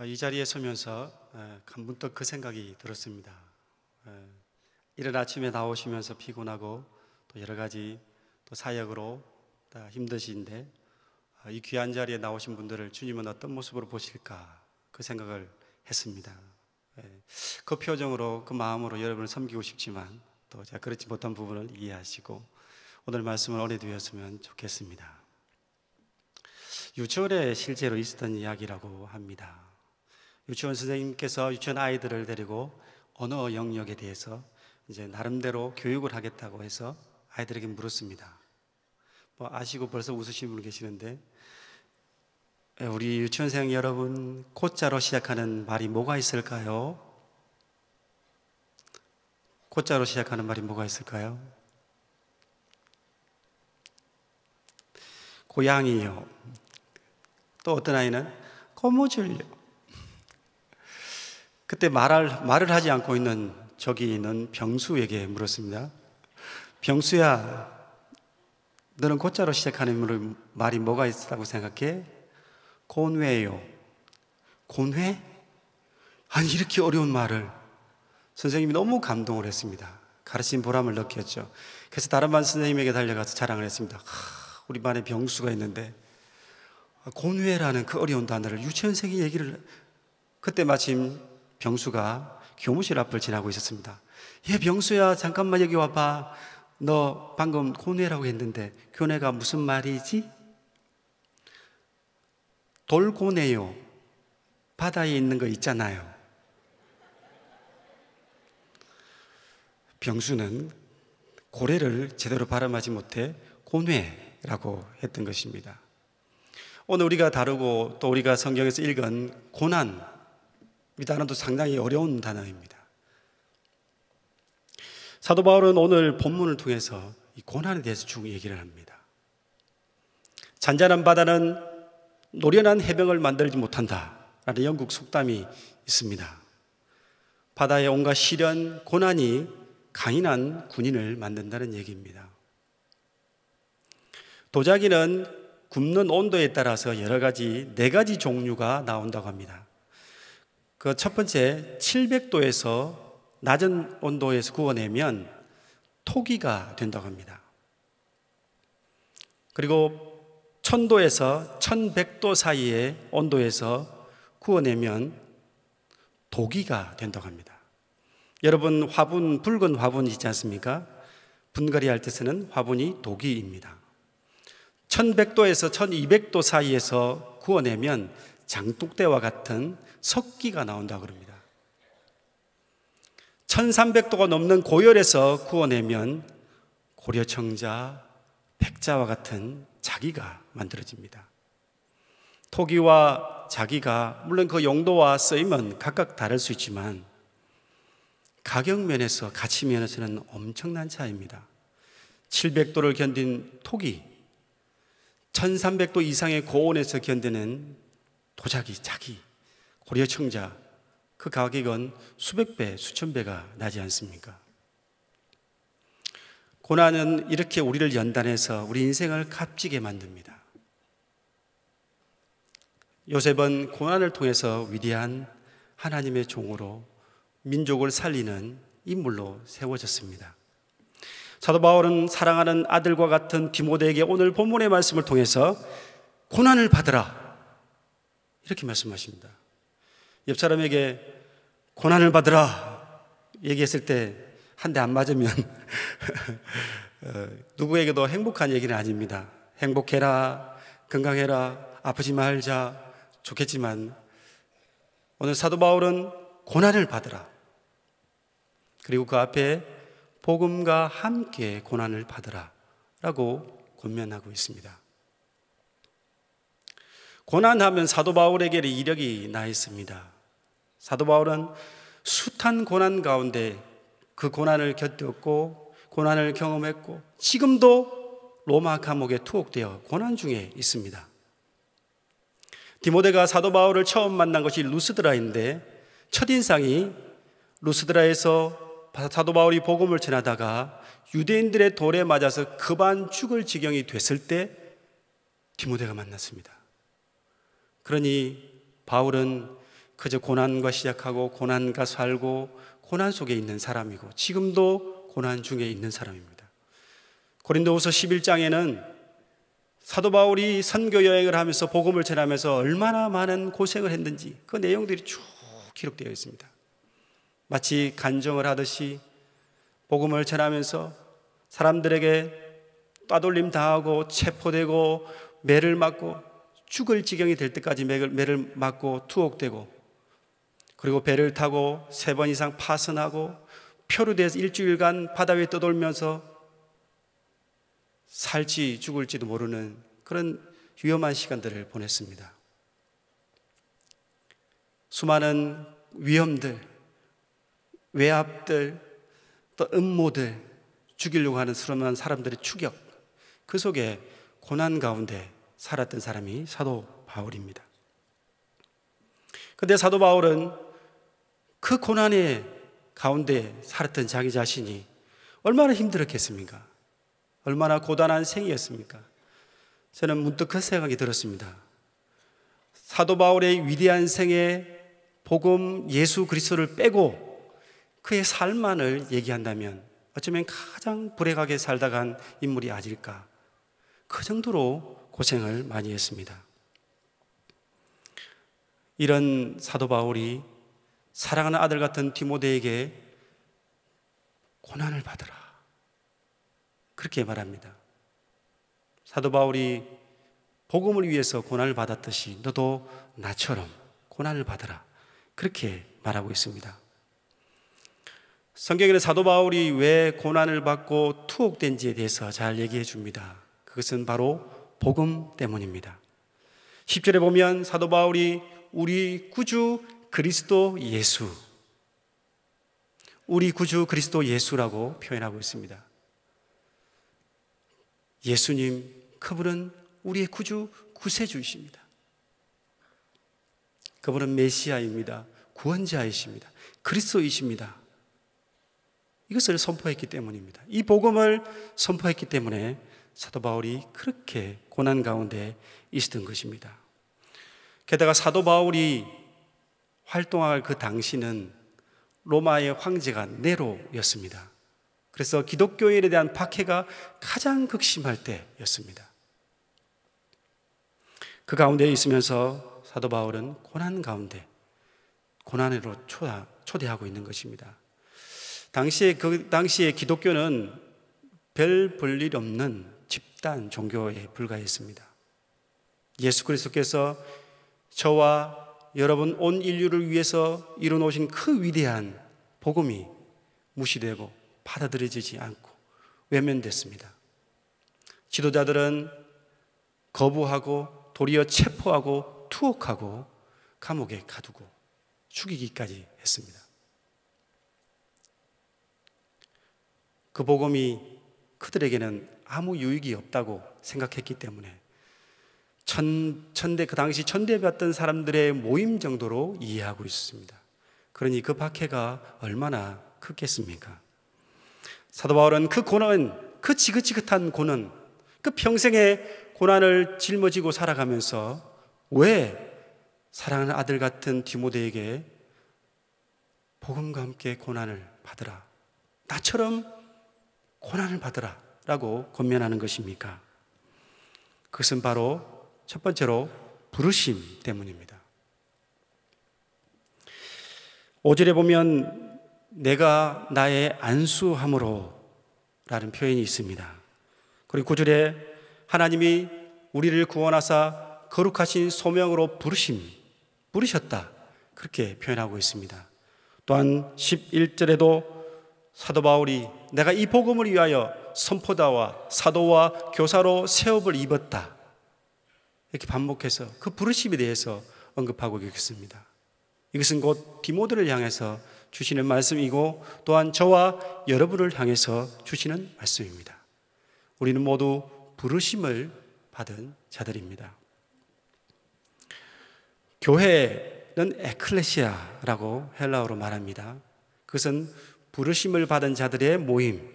이 자리에 서면서 문득 그 생각이 들었습니다. 이른 아침에 나오시면서 피곤하고 또 여러 가지 또 사역으로 다 힘드신데 이 귀한 자리에 나오신 분들을 주님은 어떤 모습으로 보실까 그 생각을 했습니다. 그 표정으로 그 마음으로 여러분을 섬기고 싶지만 또 제가 그렇지 못한 부분을 이해하시고 오늘 말씀을 오래 두었으면 좋겠습니다. 유치원에 실제로 있었던 이야기라고 합니다. 유치원 선생님께서 유치원 아이들을 데리고 언어 영역에 대해서 이제 나름대로 교육을 하겠다고 해서 아이들에게 물었습니다. 아시고 벌써 웃으시는 분 계시는데, 우리 유치원생 여러분, 고자로 시작하는 말이 뭐가 있을까요? 고자로 시작하는 말이 뭐가 있을까요? 고양이요. 또 어떤 아이는 고무줄요. 그때 말을 하지 않고 있는 저기 있는 병수에게 물었습니다. 병수야, 너는 고자로 시작하는 말이 뭐가 있다고 생각해? 곤회요. 곤회? 아니, 이렇게 어려운 말을. 선생님이 너무 감동을 했습니다. 가르친 보람을 느꼈죠. 그래서 다른 반 선생님에게 달려가서 자랑을 했습니다. 우리 반에 병수가 있는데 곤회라는 그 어려운 단어를 유치원생이 얘기를. 그때 마침 병수가 교무실 앞을 지나고 있었습니다. 병수야, 잠깐만 여기 와봐. 너 방금 곤회라고 했는데 곤회가 무슨 말이지? 돌고래요. 바다에 있는 거 있잖아요. 병수는 고래를 제대로 발음하지 못해 곤회라고 했던 것입니다. 오늘 우리가 다루고 또 우리가 성경에서 읽은 고난, 이 단어도 상당히 어려운 단어입니다. 사도 바울은 오늘 본문을 통해서 이 고난에 대해서 쭉 얘기를 합니다. 잔잔한 바다는 노련한 해병을 만들지 못한다라는 영국 속담이 있습니다. 바다의 온갖 시련, 고난이 강인한 군인을 만든다는 얘기입니다. 도자기는 굽는 온도에 따라서 여러 가지, 4가지 종류가 나온다고 합니다. 그 첫 번째, 700도에서 낮은 온도에서 구워내면 토기가 된다고 합니다. 그리고 1000도에서 1100도 사이의 온도에서 구워내면 도기가 된다고 합니다. 여러분, 화분, 붉은 화분 있지 않습니까? 분갈이 할 때 쓰는 화분이 도기입니다. 1100도에서 1200도 사이에서 구워내면 장독대와 같은 석기가 나온다고 합니다. 1300도가 넘는 고열에서 구워내면 고려청자, 백자와 같은 자기가 만들어집니다. 토기와 자기가 물론 그 용도와 쓰임은 각각 다를 수 있지만 가격면에서, 가치면에서는 엄청난 차이입니다. 700도를 견딘 토기, 1300도 이상의 고온에서 견디는 도자기, 자기, 고려청자, 그 가격은 수백 배, 수천 배가 나지 않습니까? 고난은 이렇게 우리를 연단해서 우리 인생을 값지게 만듭니다. 요셉은 고난을 통해서 위대한 하나님의 종으로 민족을 살리는 인물로 세워졌습니다. 사도 바울은 사랑하는 아들과 같은 디모데에게 오늘 본문의 말씀을 통해서 고난을 받으라 이렇게 말씀하십니다. 옆 사람에게 고난을 받으라 얘기했을 때 한 대 안 맞으면 누구에게도 행복한 얘기는 아닙니다. 행복해라, 건강해라, 아프지 말자, 좋겠지만 오늘 사도 바울은 고난을 받으라, 그리고 그 앞에 복음과 함께 고난을 받으라 라고 권면하고 있습니다. 고난하면 사도 바울에게 이력이 나 있습니다. 사도 바울은 숱한 고난 가운데 그 고난을 겪었고 고난을 경험했고 지금도 로마 감옥에 투옥되어 고난 중에 있습니다. 디모데가 사도 바울을 처음 만난 것이 루스드라인데 첫인상이 루스드라에서 사도 바울이 복음을 전하다가 유대인들의 돌에 맞아서 급한 죽을 지경이 됐을 때 디모데가 만났습니다. 그러니 바울은 그저 고난과 시작하고 고난과 살고 고난 속에 있는 사람이고 지금도 고난 중에 있는 사람입니다. 고린도후서 11장에는 사도 바울이 선교 여행을 하면서 복음을 전하면서 얼마나 많은 고생을 했는지 그 내용들이 쭉 기록되어 있습니다. 마치 간정을 하듯이 복음을 전하면서 사람들에게 따돌림 당하고 체포되고 매를 맞고 죽을 지경이 될 때까지 매를 맞고 투옥되고 그리고 배를 타고 3번 이상 파선하고 표류돼서 일주일간 바다 위에 떠돌면서 살지 죽을지도 모르는 그런 위험한 시간들을 보냈습니다. 수많은 위험들, 외압들, 또 음모들, 죽이려고 하는 수많은 사람들의 추격, 그 속에 고난 가운데 살았던 사람이 사도 바울입니다. 그런데 사도 바울은 그 고난의 가운데 살았던 자기 자신이 얼마나 힘들었겠습니까? 얼마나 고단한 생이었습니까? 저는 문득 그 생각이 들었습니다. 사도 바울의 위대한 생에 복음 예수 그리스도를 빼고 그의 삶만을 얘기한다면 어쩌면 가장 불행하게 살다 간 인물이 아닐까. 그 정도로 고생을 많이 했습니다. 이런 사도 바울이 사랑하는 아들 같은 디모데에게 고난을 받으라, 그렇게 말합니다. 사도 바울이 복음을 위해서 고난을 받았듯이 너도 나처럼 고난을 받으라, 그렇게 말하고 있습니다. 성경에는 사도 바울이 왜 고난을 받고 투옥된지에 대해서 잘 얘기해 줍니다. 그것은 바로 복음 때문입니다. 10절에 보면 사도 바울이 우리 구주 그리스도 예수, 우리 구주 그리스도 예수라고 표현하고 있습니다. 예수님, 그분은 우리의 구주 구세주이십니다. 그분은 메시아입니다. 구원자이십니다. 그리스도이십니다. 이것을 선포했기 때문입니다. 이 복음을 선포했기 때문에 사도 바울이 그렇게 고난 가운데 있었던 것입니다. 게다가 사도 바울이 활동할 그 당시는 로마의 황제가 네로였습니다. 그래서 기독교인에 대한 박해가 가장 극심할 때였습니다. 그 가운데 있으면서 사도 바울은 고난 가운데 고난으로 초대하고 있는 것입니다. 그 당시에 기독교는 별 볼일 없는 집단 종교에 불과했습니다. 예수 그리스도께서 저와 여러분 온 인류를 위해서 이루어놓으신 그 위대한 복음이 무시되고 받아들여지지 않고 외면됐습니다. 지도자들은 거부하고 도리어 체포하고 투옥하고 감옥에 가두고 죽이기까지 했습니다. 그 복음이 그들에게는 아무 유익이 없다고 생각했기 때문에 그 당시 천대받던 사람들의 모임 정도로 이해하고 있습니다. 그러니 그 박해가 얼마나 크겠습니까? 사도 바울은 그 고난, 그 지긋지긋한 고난, 그 평생의 고난을 짊어지고 살아가면서 왜 사랑하는 아들 같은 디모데에게 복음과 함께 고난을 받으라, 나처럼 고난을 받으라 라고 권면하는 것입니까? 그것은 바로 첫 번째로 부르심 때문입니다. 5절에 보면 내가 나의 안수함으로 라는 표현이 있습니다. 그리고 9절에 하나님이 우리를 구원하사 거룩하신 소명으로 부르셨다, 그렇게 표현하고 있습니다. 또한 11절에도 사도 바울이 내가 이 복음을 위하여 선포자와 사도와 교사로 세업을 입었다, 이렇게 반복해서 그 부르심에 대해서 언급하고 있습니다. 이것은 곧 디모데를 향해서 주시는 말씀이고 또한 저와 여러분을 향해서 주시는 말씀입니다. 우리는 모두 부르심을 받은 자들입니다. 교회는 에클레시아라고 헬라어로 말합니다. 그것은 부르심을 받은 자들의 모임,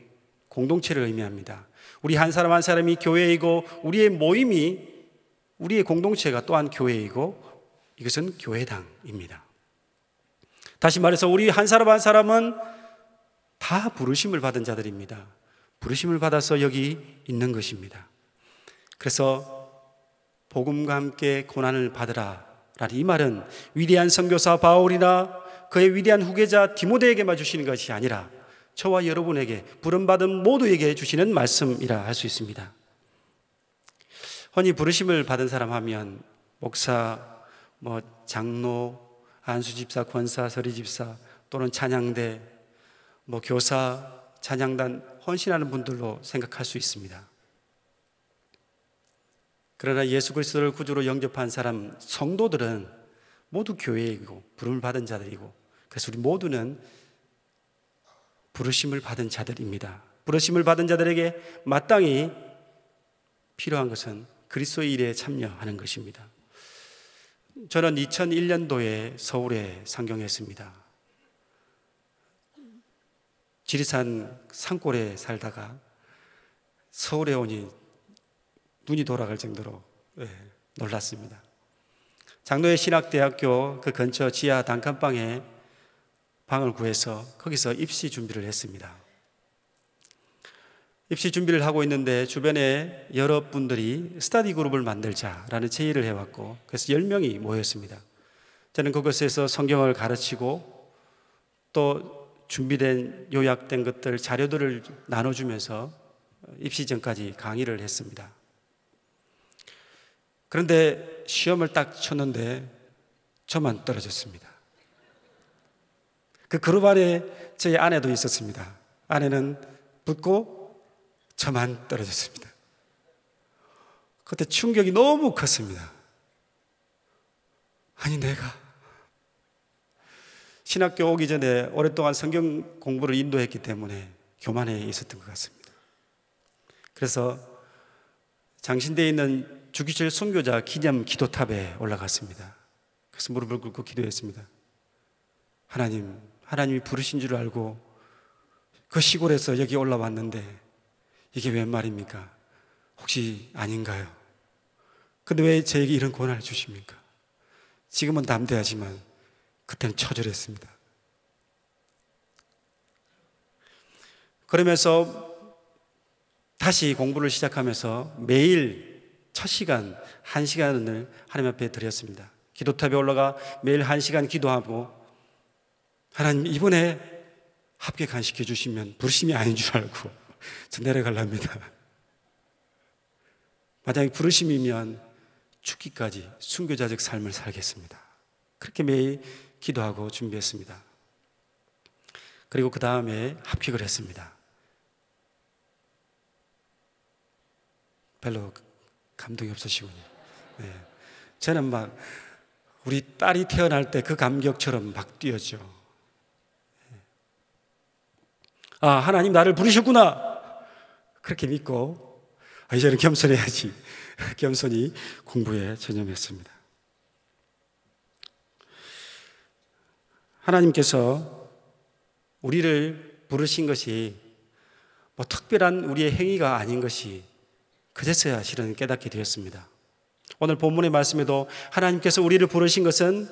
공동체를 의미합니다. 우리 한 사람 한 사람이 교회이고 우리의 모임이, 우리의 공동체가 또한 교회이고 이것은 교회당입니다. 다시 말해서 우리 한 사람 한 사람은 다 부르심을 받은 자들입니다. 부르심을 받아서 여기 있는 것입니다. 그래서 복음과 함께 고난을 받으라 라는 이 말은 위대한 선교사 바울이나 그의 위대한 후계자 디모데에게만 주시는 것이 아니라 저와 여러분에게 부름받은 모두에게 주시는 말씀이라 할 수 있습니다. 흔히 부르심을 받은 사람 하면 목사, 장로, 안수집사, 권사, 서리집사 또는 찬양대, 교사, 찬양단, 헌신하는 분들로 생각할 수 있습니다. 그러나 예수 그리스도를 구주로 영접한 사람, 성도들은 모두 교회이고 부름을 받은 자들이고, 그래서 우리 모두는 부르심을 받은 자들입니다. 부르심을 받은 자들에게 마땅히 필요한 것은 그리스도의 일에 참여하는 것입니다. 저는 2001년도에 서울에 상경했습니다. 지리산 산골에 살다가 서울에 오니 눈이 돌아갈 정도로 놀랐습니다. 장로의 신학대학교 그 근처 지하 단칸방에 방을 구해서 거기서 입시 준비를 했습니다. 입시 준비를 하고 있는데 주변에 여러분들이 스터디 그룹을 만들자라는 제의를 해왔고, 그래서 10명이 모였습니다. 저는 그곳에서 성경을 가르치고 또 준비된 요약된 것들, 자료들을 나눠주면서 입시 전까지 강의를 했습니다. 그런데 시험을 딱 쳤는데 저만 떨어졌습니다. 그 그룹 안에 저희 아내도 있었습니다. 아내는 붙고 저만 떨어졌습니다. 그때 충격이 너무 컸습니다. 아니, 내가 신학교 오기 전에 오랫동안 성경 공부를 인도했기 때문에 교만에 있었던 것 같습니다. 그래서 장신대에 있는 주기철 선교자 기념 기도탑에 올라갔습니다. 그래서 무릎을 꿇고 기도했습니다. 하나님이 부르신 줄 알고 그 시골에서 여기 올라왔는데 이게 웬 말입니까? 혹시 아닌가요? 근데 왜 저에게 이런 고난을 주십니까? 지금은 담대하지만 그때는 처절했습니다. 그러면서 다시 공부를 시작하면서 매일 첫 시간, 1시간을 하나님 앞에 드렸습니다. 기도탑에 올라가 매일 1시간 기도하고, 하나님 이번에 합격 안 시켜주시면 부르심이 아닌 줄 알고 저 내려가랍니다. 만약에 부르심이면 죽기까지 순교자적 삶을 살겠습니다. 그렇게 매일 기도하고 준비했습니다. 그리고 그 다음에 합격을 했습니다. 별로 감동이 없으시군요. 저는 막 우리 딸이 태어날 때 그 감격처럼 막 뛰었죠. 아, 하나님 나를 부르셨구나, 그렇게 믿고 이제는 겸손해야지 겸손히 공부에 전념했습니다. 하나님께서 우리를 부르신 것이 특별한 우리의 행위가 아닌 것이 그제서야 실은 깨닫게 되었습니다. 오늘 본문의 말씀에도 하나님께서 우리를 부르신 것은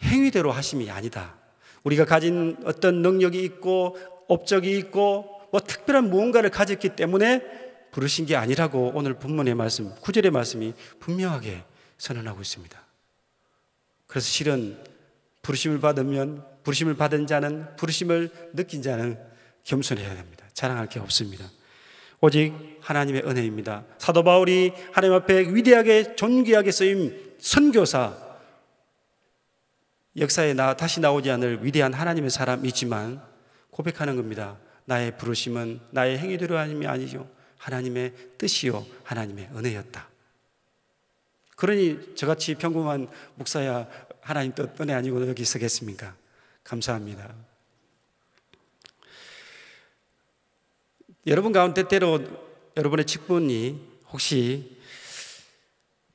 행위대로 하심이 아니다. 우리가 가진 어떤 능력이 있고 업적이 있고 특별한 무언가를 가졌기 때문에 부르신 게 아니라고 오늘 본문의 말씀, 9절의 말씀이 분명하게 선언하고 있습니다. 그래서 실은 부르심을 받은 자는, 부르심을 느낀 자는 겸손해야 됩니다. 자랑할 게 없습니다. 오직 하나님의 은혜입니다. 사도 바울이 하나님 앞에 위대하게 존귀하게 쓰임 선교사, 역사에 다시 나오지 않을 위대한 하나님의 사람이지만 고백하는 겁니다. 나의 부르심은 나의 행위대로 하심이 아니죠. 하나님의 뜻이요 하나님의 은혜였다. 그러니 저같이 평범한 목사야 하나님 뜻 은혜 아니고 여기 서겠습니까? 감사합니다. 여러분 가운데 때로 여러분의 직분이 혹시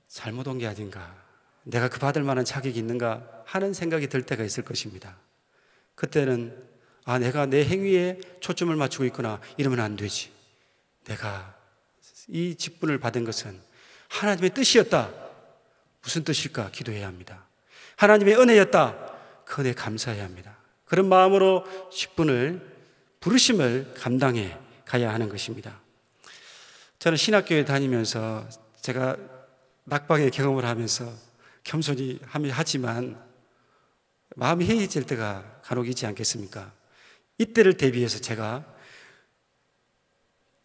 잘못 온 게 아닌가, 내가 그 받을 만한 자격이 있는가 하는 생각이 들 때가 있을 것입니다. 그때는 내가 내 행위에 초점을 맞추고 있구나, 이러면 안 되지. 내가 이 직분을 받은 것은 하나님의 뜻이었다. 무슨 뜻일까 기도해야 합니다. 하나님의 은혜였다. 그 은혜 감사해야 합니다. 그런 마음으로 10분을 부르심을 감당해 가야 하는 것입니다. 저는 신학교에 다니면서 제가 낙방의 경험을 하면서 겸손히 하지만 마음이 해이해질 때가 간혹 있지 않겠습니까? 이때를 대비해서 제가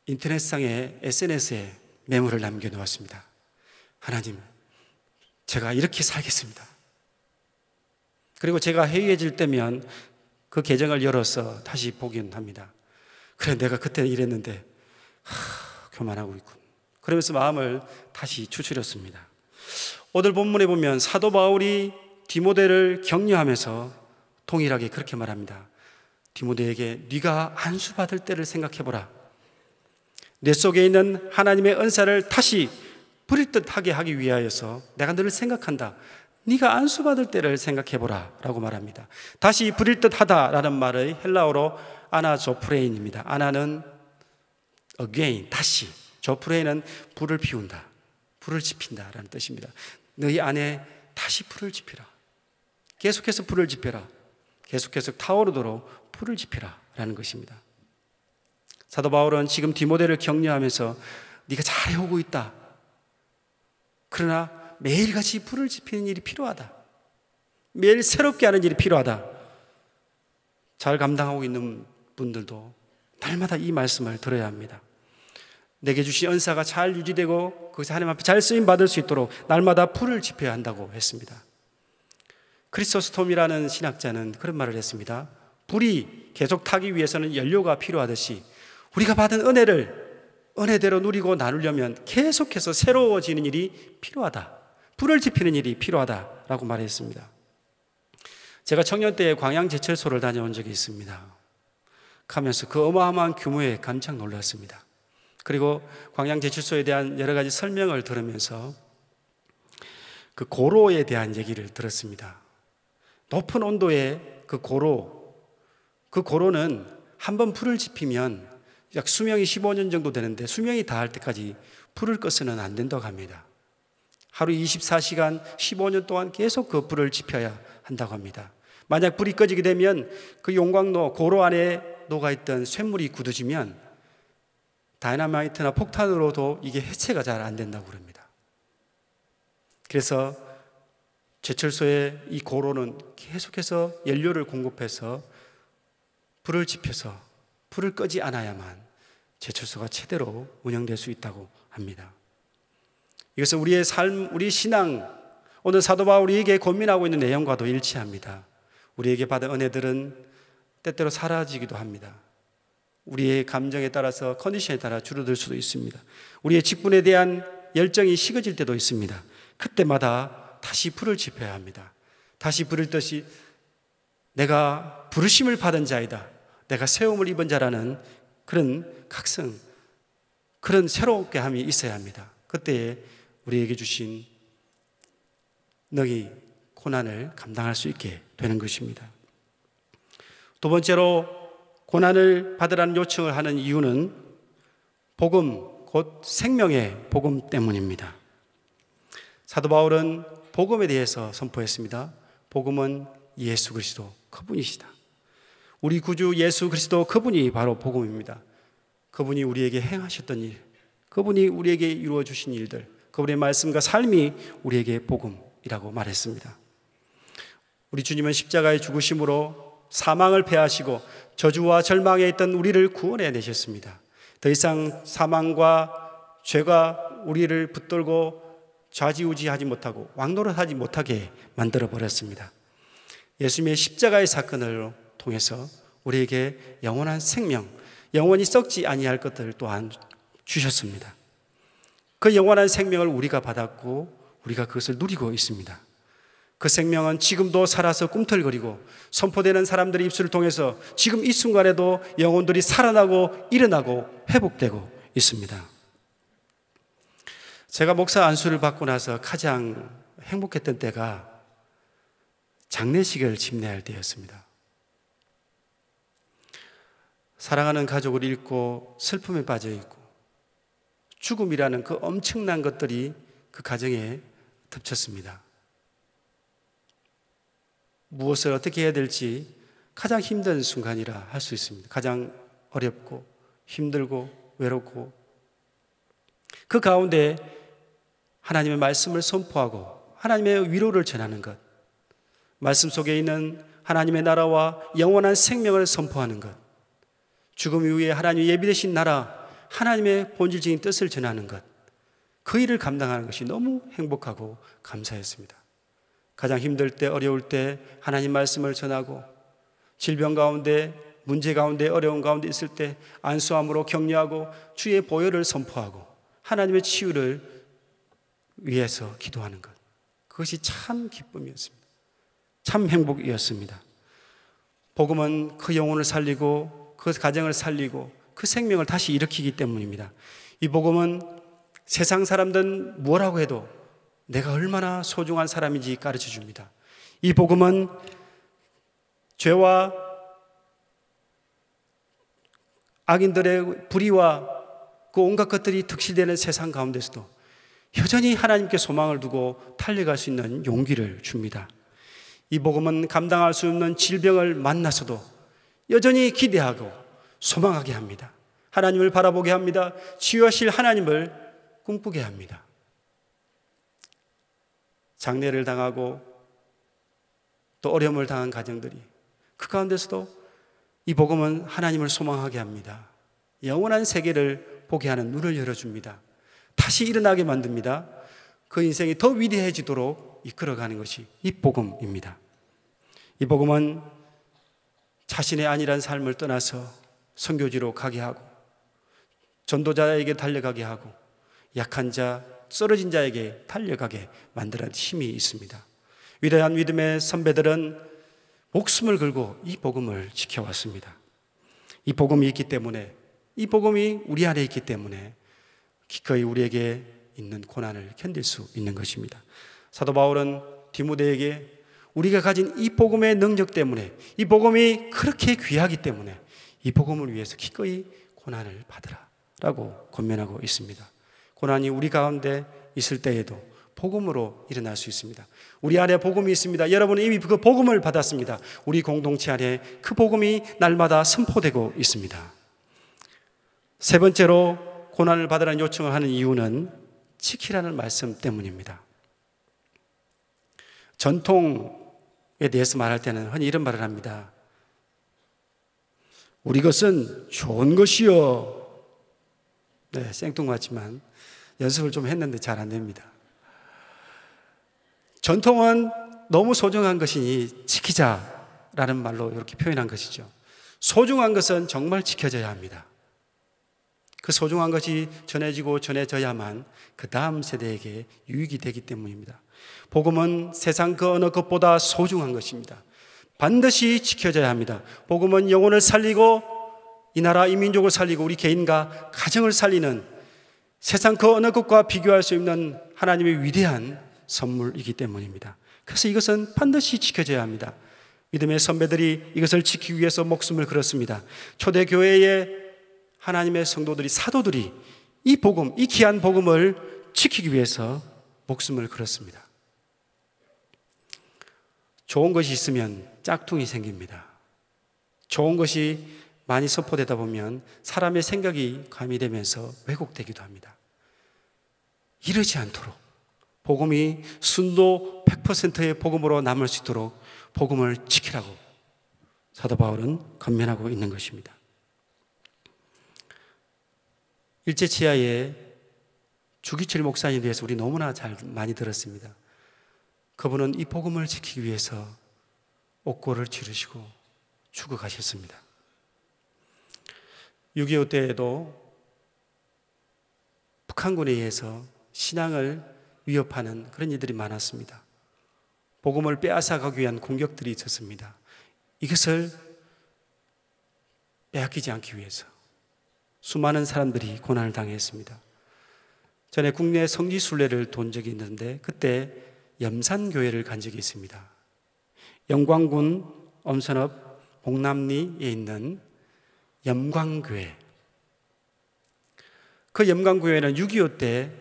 인터넷상에 SNS에 메모를 남겨놓았습니다. 하나님, 제가 이렇게 살겠습니다. 그리고 제가 해이해질 때면 그 계정을 열어서 다시 보긴 합니다. 그래, 내가 그때는 이랬는데 교만하고 있군. 그러면서 마음을 다시 추스렸습니다. 오늘 본문에 보면 사도 바울이 디모데를 격려하면서 동일하게 그렇게 말합니다. 디모데에게 네가 안수받을 때를 생각해보라. 내 속에 있는 하나님의 은사를 다시 부릴 듯하게 하기 위하여서 내가 너를 생각한다. 네가 안수받을 때를 생각해보라 라고 말합니다. 다시 부릴 듯하다라는 말의 헬라어로 아나조프레인입니다. 아나는 again, 다시. 조프레인은 불을 피운다, 불을 지핀다 라는 뜻입니다. 너희 안에 다시 불을 지피라. 계속해서 불을 지펴라. 계속해서 타오르도록 불을 지펴라 라는 것입니다. 사도 바울은 지금 디모데를 격려하면서 네가 잘해오고 있다. 그러나 매일같이 불을 지피는 일이 필요하다. 매일 새롭게 하는 일이 필요하다. 잘 감당하고 있는 분들도 날마다 이 말씀을 들어야 합니다. 내게 주신 은사가 잘 유지되고 거기서 하나님 앞에 잘 쓰임받을 수 있도록 날마다 불을 지펴야 한다고 했습니다. 크리소스톰이라는 신학자는 그런 말을 했습니다. 불이 계속 타기 위해서는 연료가 필요하듯이 우리가 받은 은혜대로 누리고 나누려면 계속해서 새로워지는 일이 필요하다. 불을 지피는 일이 필요하다라고 말했습니다. 제가 청년 때 광양제철소를 다녀온 적이 있습니다. 가면서 그 어마어마한 규모에 깜짝 놀랐습니다. 그리고 광양제철소에 대한 여러 가지 설명을 들으면서 그 고로에 대한 얘기를 들었습니다. 높은 온도의 그 고로는 한번 불을 지피면 약 수명이 15년 정도 되는데 수명이 다할 때까지 불을 꺼서는 안 된다고 합니다. 하루 24시간 15년 동안 계속 그 불을 지펴야 한다고 합니다. 만약 불이 꺼지게 되면 그 용광로 고로 안에 녹아있던 쇳물이 굳어지면 다이너마이트나 폭탄으로도 이게 해체가 잘 안 된다고 그럽니다. 그래서 제철소의 이 고로는 계속해서 연료를 공급해서 불을 지펴서 불을 끄지 않아야만 제철소가 제대로 운영될 수 있다고 합니다. 이것은 우리의 삶, 우리 신앙, 오늘 사도 바울이 고민하고 있는 내용과도 일치합니다. 우리에게 받은 은혜들은 때때로 사라지기도 합니다. 우리의 감정에 따라서 컨디션에 따라 줄어들 수도 있습니다. 우리의 직분에 대한 열정이 식어질 때도 있습니다. 그때마다 다시 불을 지펴야 합니다. 다시 부를 듯이 내가 부르심을 받은 자이다. 내가 세움을 입은 자라는 그런 각성, 그런 새롭게 함이 있어야 합니다. 그때에 우리에게 주신 능히 고난을 감당할 수 있게 되는 것입니다. 두 번째로 고난을 받으라는 요청을 하는 이유는 복음, 곧 생명의 복음 때문입니다. 사도 바울은 복음에 대해서 선포했습니다. 복음은 예수 그리스도 그분이시다. 우리 구주 예수 그리스도 그분이 바로 복음입니다. 그분이 우리에게 행하셨던 일, 그분이 우리에게 이루어 주신 일들, 그분의 말씀과 삶이 우리에게 복음이라고 말했습니다. 우리 주님은 십자가의 죽으심으로 사망을 패하시고 저주와 절망에 있던 우리를 구원해 내셨습니다. 더 이상 사망과 죄가 우리를 붙들고 좌지우지하지 못하고 왕노릇하지 못하게 만들어 버렸습니다. 예수님의 십자가의 사건을 통해서 우리에게 영원한 생명, 영원히 썩지 아니할 것들을 또한 주셨습니다. 그 영원한 생명을 우리가 받았고 우리가 그것을 누리고 있습니다. 그 생명은 지금도 살아서 꿈틀거리고 선포되는 사람들의 입술을 통해서 지금 이 순간에도 영혼들이 살아나고 일어나고 회복되고 있습니다. 제가 목사 안수를 받고 나서 가장 행복했던 때가 장례식을 집례할 때였습니다. 사랑하는 가족을 잃고 슬픔에 빠져 있고 죽음이라는 그 엄청난 것들이 그 가정에 덮쳤습니다. 무엇을 어떻게 해야 될지 가장 힘든 순간이라 할 수 있습니다. 가장 어렵고 힘들고 외롭고 그 가운데 하나님의 말씀을 선포하고 하나님의 위로를 전하는 것, 말씀 속에 있는 하나님의 나라와 영원한 생명을 선포하는 것, 죽음 이후에 하나님의 예비되신 나라, 하나님의 본질적인 뜻을 전하는 것, 그 일을 감당하는 것이 너무 행복하고 감사했습니다. 가장 힘들 때, 어려울 때 하나님 말씀을 전하고 질병 가운데, 문제 가운데, 어려운 가운데 있을 때 안수함으로 격려하고 주의 보혈을 선포하고 하나님의 치유를 위해서 기도하는 것, 그것이 참 기쁨이었습니다. 참 행복이었습니다. 복음은 그 영혼을 살리고 그 가정을 살리고 그 생명을 다시 일으키기 때문입니다. 이 복음은 세상 사람들은 뭐라고 해도 내가 얼마나 소중한 사람인지 가르쳐 줍니다. 이 복음은 죄와 악인들의 불의와 그 온갖 것들이 득실되는 세상 가운데서도 여전히 하나님께 소망을 두고 달려갈 수 있는 용기를 줍니다. 이 복음은 감당할 수 없는 질병을 만나서도 여전히 기대하고 소망하게 합니다. 하나님을 바라보게 합니다. 치유하실 하나님을 꿈꾸게 합니다. 장례를 당하고 또 어려움을 당한 가정들이 그 가운데서도 이 복음은 하나님을 소망하게 합니다. 영원한 세계를 보게 하는 눈을 열어줍니다. 다시 일어나게 만듭니다. 그 인생이 더 위대해지도록 이끌어가는 것이 이 복음입니다. 이 복음은 자신의 안일한 삶을 떠나서 선교지로 가게 하고 전도자에게 달려가게 하고 약한 자, 쓰러진 자에게 달려가게 만드는 힘이 있습니다. 위대한 믿음의 선배들은 목숨을 걸고 이 복음을 지켜왔습니다. 이 복음이 있기 때문에, 이 복음이 우리 안에 있기 때문에 기꺼이 우리에게 있는 고난을 견딜 수 있는 것입니다. 사도 바울은 디모데에게 우리가 가진 이 복음의 능력 때문에, 이 복음이 그렇게 귀하기 때문에 이 복음을 위해서 기꺼이 고난을 받으라 라고 권면하고 있습니다. 고난이 우리 가운데 있을 때에도 복음으로 일어날 수 있습니다. 우리 안에 복음이 있습니다. 여러분은 이미 그 복음을 받았습니다. 우리 공동체 안에 그 복음이 날마다 선포되고 있습니다. 세 번째로 고난을 받으라는 요청을 하는 이유는 지키라는 말씀 때문입니다. 전통에 대해서 말할 때는 흔히 이런 말을 합니다. 우리 것은 좋은 것이요. 네, 생뚱맞지만 연습을 좀 했는데 잘 안 됩니다. 전통은 너무 소중한 것이니 지키자라는 말로 이렇게 표현한 것이죠. 소중한 것은 정말 지켜져야 합니다. 그 소중한 것이 전해지고 전해져야만 그 다음 세대에게 유익이 되기 때문입니다. 복음은 세상 그 어느 것보다 소중한 것입니다. 반드시 지켜져야 합니다. 복음은 영혼을 살리고 이 나라 이 민족을 살리고 우리 개인과 가정을 살리는 세상 그 어느 것과 비교할 수 없는 하나님의 위대한 선물이기 때문입니다. 그래서 이것은 반드시 지켜져야 합니다. 믿음의 선배들이 이것을 지키기 위해서 목숨을 걸었습니다. 초대교회의 하나님의 성도들이, 사도들이 이 복음, 이 귀한 복음을 지키기 위해서 목숨을 걸었습니다. 좋은 것이 있으면 짝퉁이 생깁니다. 좋은 것이 많이 선포되다 보면 사람의 생각이 가미되면서 왜곡되기도 합니다. 이러지 않도록 복음이 순도 100%의 복음으로 남을 수 있도록 복음을 지키라고 사도 바울은 권면하고 있는 것입니다. 일제치하의 주기철 목사님에 대해서 우리 너무나 많이 들었습니다. 그분은 이 복음을 지키기 위해서 옥고를 치르시고 죽어가셨습니다. 6.25 때에도 북한군에 의해서 신앙을 위협하는 그런 일들이 많았습니다. 복음을 빼앗아가기 위한 공격들이 있었습니다. 이것을 빼앗기지 않기 위해서 수많은 사람들이 고난을 당했습니다. 전에 국내 성지순례를 돈 적이 있는데 그때 염산교회를 간 적이 있습니다. 영광군 엄선읍 봉남리에 있는 염광교회. 그 염광교회는 6.25 때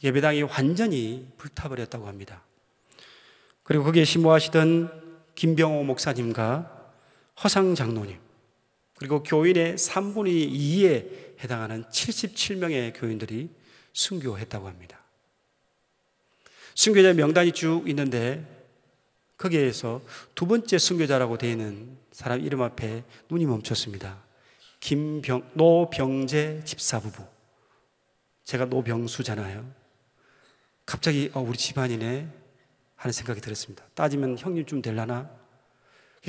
예배당이 완전히 불타버렸다고 합니다. 그리고 거기에 심호하시던 김병호 목사님과 허상 장로님, 그리고 교인의 3분의 2에 해당하는 77명의 교인들이 순교했다고 합니다. 순교자 명단이 쭉 있는데 거기에서 두 번째 순교자라고 되어 있는 사람 이름 앞에 눈이 멈췄습니다. 노병재 집사부부. 제가 노병수잖아요. 갑자기 우리 집안이네 하는 생각이 들었습니다. 따지면 형님쯤 되려나?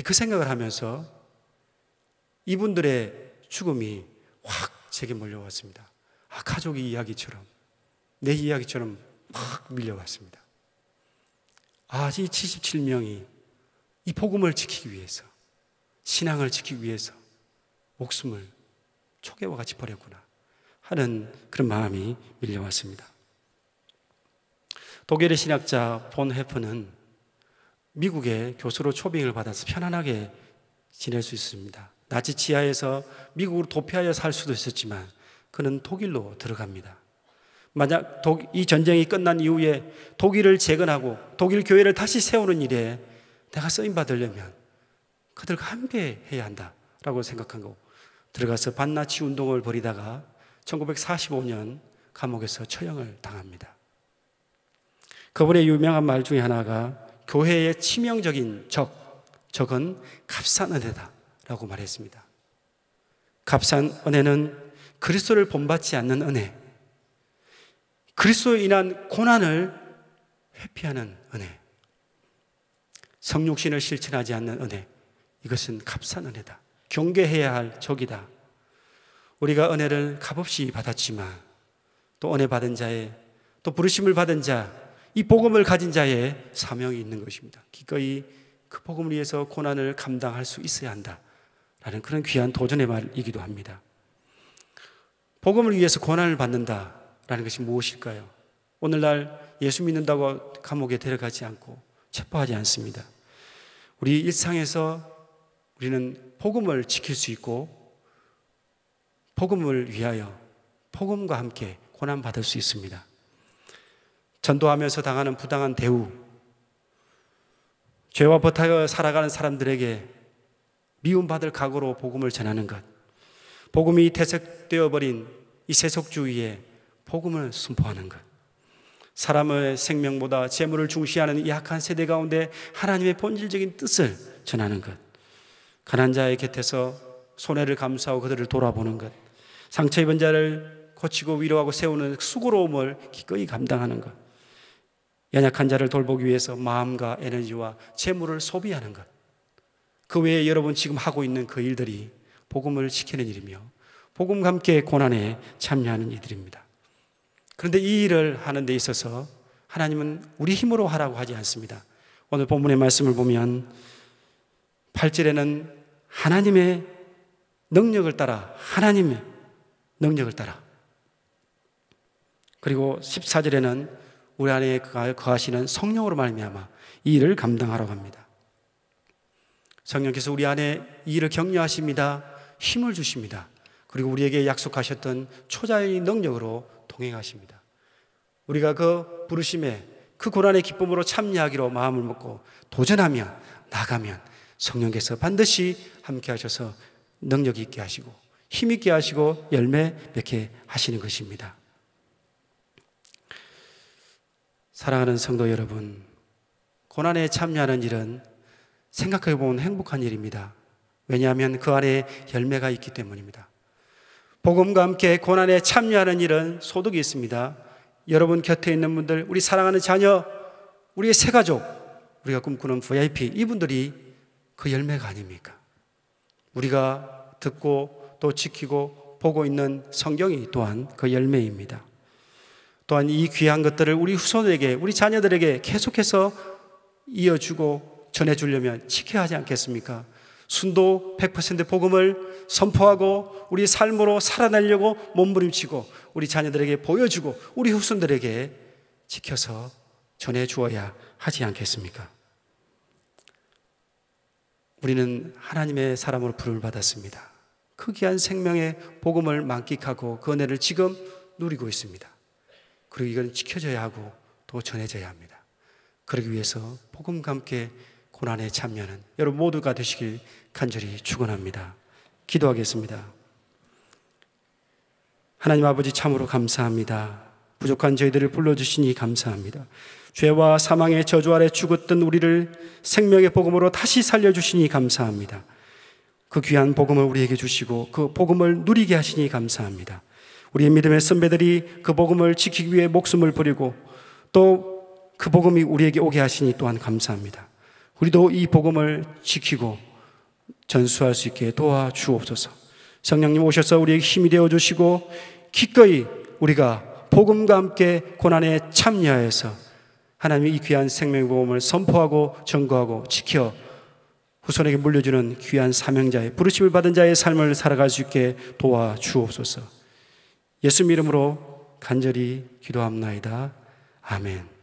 그 생각을 하면서 이분들의 죽음이 확 제게 몰려왔습니다. 가족의 이야기처럼, 내 이야기처럼 막 밀려왔습니다. 이 77명이 이 복음을 지키기 위해서, 신앙을 지키기 위해서 목숨을 초계와 같이 버렸구나 하는 그런 마음이 밀려왔습니다. 독일의 신학자 본 헤프는 미국의 교수로 초빙을 받아서 편안하게 지낼 수 있습니다. 나치 지하에서 미국으로 도피하여 살 수도 있었지만 그는 독일로 들어갑니다. 만약 이 전쟁이 끝난 이후에 독일을 재건하고 독일 교회를 다시 세우는 일에 내가 쓰임받으려면 그들과 함께 해야 한다라고 생각한 거고, 들어가서 반나치 운동을 벌이다가 1945년 감옥에서 처형을 당합니다. 그분의 유명한 말 중에 하나가 교회의 치명적인 적은 값싼 은혜다라고 말했습니다. 값싼 은혜는 그리스도를 본받지 않는 은혜, 그리스도로 인한 고난을 회피하는 은혜, 성육신을 실천하지 않는 은혜, 이것은 값싼 은혜다. 경계해야 할 적이다. 우리가 은혜를 값없이 받았지만 또 은혜 받은 자의, 또 부르심을 받은 자, 이 복음을 가진 자의 사명이 있는 것입니다. 기꺼이 그 복음을 위해서 고난을 감당할 수 있어야 한다라는 그런 귀한 도전의 말이기도 합니다. 복음을 위해서 고난을 받는다라는 것이 무엇일까요? 오늘날 예수 믿는다고 감옥에 데려가지 않고 체포하지 않습니다. 우리 일상에서 우리는 복음을 지킬 수 있고 복음을 위하여 복음과 함께 고난받을 수 있습니다. 전도하면서 당하는 부당한 대우, 죄와 버타여 살아가는 사람들에게 미움받을 각오로 복음을 전하는 것, 복음이 퇴색되어 버린 이 세속주의에 복음을 선포하는 것, 사람의 생명보다 재물을 중시하는 이 악한 세대 가운데 하나님의 본질적인 뜻을 전하는 것, 가난한 자의 곁에서 손해를 감수하고 그들을 돌아보는 것, 상처 입은 자를 고치고 위로하고 세우는 수고로움을 기꺼이 감당하는 것, 연약한 자를 돌보기 위해서 마음과 에너지와 재물을 소비하는 것, 그 외에 여러분 지금 하고 있는 그 일들이 복음을 지키는 일이며 복음과 함께 고난에 참여하는 일들입니다. 그런데 이 일을 하는 데 있어서 하나님은 우리 힘으로 하라고 하지 않습니다. 오늘 본문의 말씀을 보면 8절에는 하나님의 능력을 따라, 하나님의 능력을 따라, 그리고 14절에는 우리 안에 거하시는 성령으로 말미암아 이 일을 감당하라고 합니다. 성령께서 우리 안에 이 일을 격려하십니다. 힘을 주십니다. 그리고 우리에게 약속하셨던 초자의 능력으로 동행하십니다. 우리가 그 부르심에, 그 고난의 기쁨으로 참여하기로 마음을 먹고 도전하며 나가면 성령께서 반드시 함께 하셔서 능력 있게 하시고 힘 있게 하시고 열매 맺게 하시는 것입니다. 사랑하는 성도 여러분, 고난에 참여하는 일은 생각해 보면 행복한 일입니다. 왜냐하면 그 안에 열매가 있기 때문입니다. 복음과 함께 고난에 참여하는 일은 소득이 있습니다. 여러분 곁에 있는 분들, 우리 사랑하는 자녀, 우리의 새 가족, 우리가 꿈꾸는 VIP, 이분들이 그 열매가 아닙니까? 우리가 듣고 또 지키고 보고 있는 성경이 또한 그 열매입니다. 또한 이 귀한 것들을 우리 후손에게, 우리 자녀들에게 계속해서 이어주고 전해주려면 지켜야 하지 않겠습니까? 순도 100% 복음을 선포하고 우리 삶으로 살아내려고 몸부림치고 우리 자녀들에게 보여주고 우리 후손들에게 지켜서 전해주어야 하지 않겠습니까? 우리는 하나님의 사람으로 부름을 받았습니다. 그 귀한 생명의 복음을 만끽하고 그 은혜를 지금 누리고 있습니다. 그리고 이건 지켜져야 하고 또 전해져야 합니다. 그러기 위해서 복음과 함께 고난에 참여하는 여러분 모두가 되시길 간절히 축원합니다. 기도하겠습니다. 하나님 아버지, 참으로 감사합니다. 부족한 저희들을 불러주시니 감사합니다. 죄와 사망의 저주 아래 죽었던 우리를 생명의 복음으로 다시 살려주시니 감사합니다. 그 귀한 복음을 우리에게 주시고 그 복음을 누리게 하시니 감사합니다. 우리의 믿음의 선배들이 그 복음을 지키기 위해 목숨을 버리고 또 그 복음이 우리에게 오게 하시니 또한 감사합니다. 우리도 이 복음을 지키고 전수할 수 있게 도와주옵소서. 성령님 오셔서 우리에게 힘이 되어주시고 기꺼이 우리가 복음과 함께 고난에 참여해서 하나님의 이 귀한 생명의 복음을 선포하고 전거하고 지켜 후손에게 물려주는 귀한 사명자의 부르심을 받은 자의 삶을 살아갈 수 있게 도와주옵소서. 예수 이름으로 간절히 기도합나이다. 아멘.